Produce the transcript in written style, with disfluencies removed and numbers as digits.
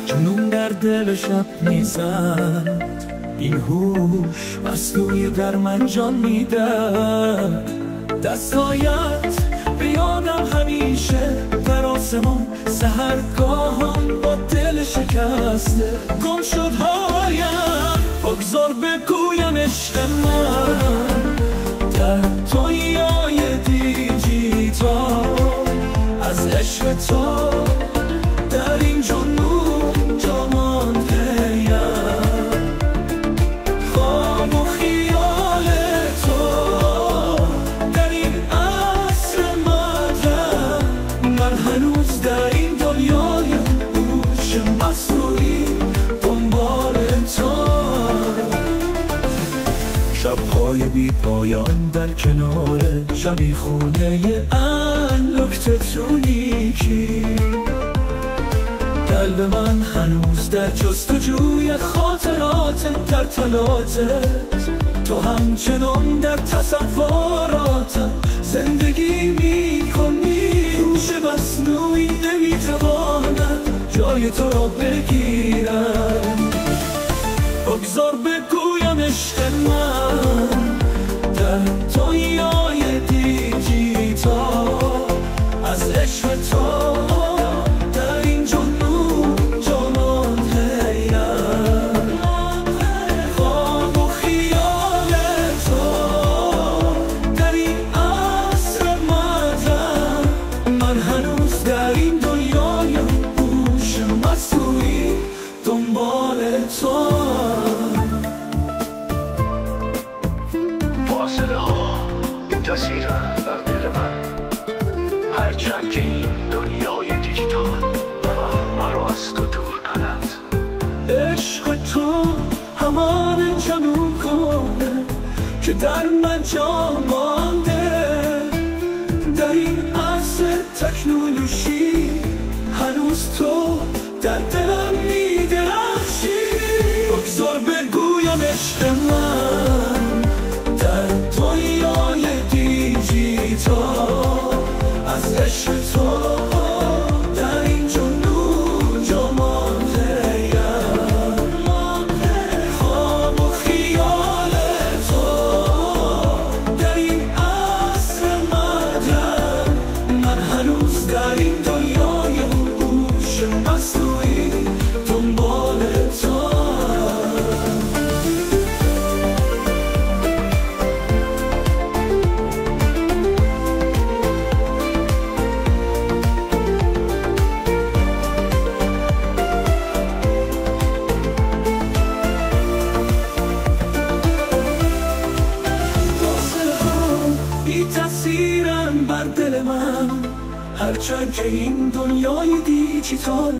جنون در دل شب میزد، این هوش مصنوعی در من جان میدهد. دستایت به یادم همیشه در آسمان، سحرگاهان با دل شکسته. گم شد هایم بگذار بگویم عشق من، در دنیای دیجیتال از عشق تو در این جنون جا مانده‌ام. خواب و خیال تو در این عصر مدرن، من هنوز در این دنیای هوش مصنوعی دنبال تو. شب‌های بی پایان در کنار شبیخونه الکترونیکی، قلب من هنوز در جستجوی خاطرات در تلاتت. تو همچنان در تصوراتم زندگی میکنی، هوش مصنوعی نمیتواند جای تو را بگیرد. بگذار بگویم عشق من، در دنیای دیجیتال از عشق تو در این جنون جا مانده‌ام. خواب و خیال تو در این عصر مدرن، من هنوز در این دنیای هوش مصنوعی دنبال تو. فاصله ها تصویرن بر دل من، هرچند که این دنیای دیجیتال مرا از تو دور کند. عشق تو همان جنون کنه که در من جا مانده. در این عصر تکنولوژی هنوز تو در دلم میدرخشی. بگذار بگویم عشق من، در دنیای دیجیتال از عشق تو در این جنون جا مانده‌ام. خواب و خیال تو در این عصر مدرن، من هنوز در این دنیای هوش مصنوعی دنبال تو. بی تأثیرن بر دل من، هرچند که این دنیای دیجیتال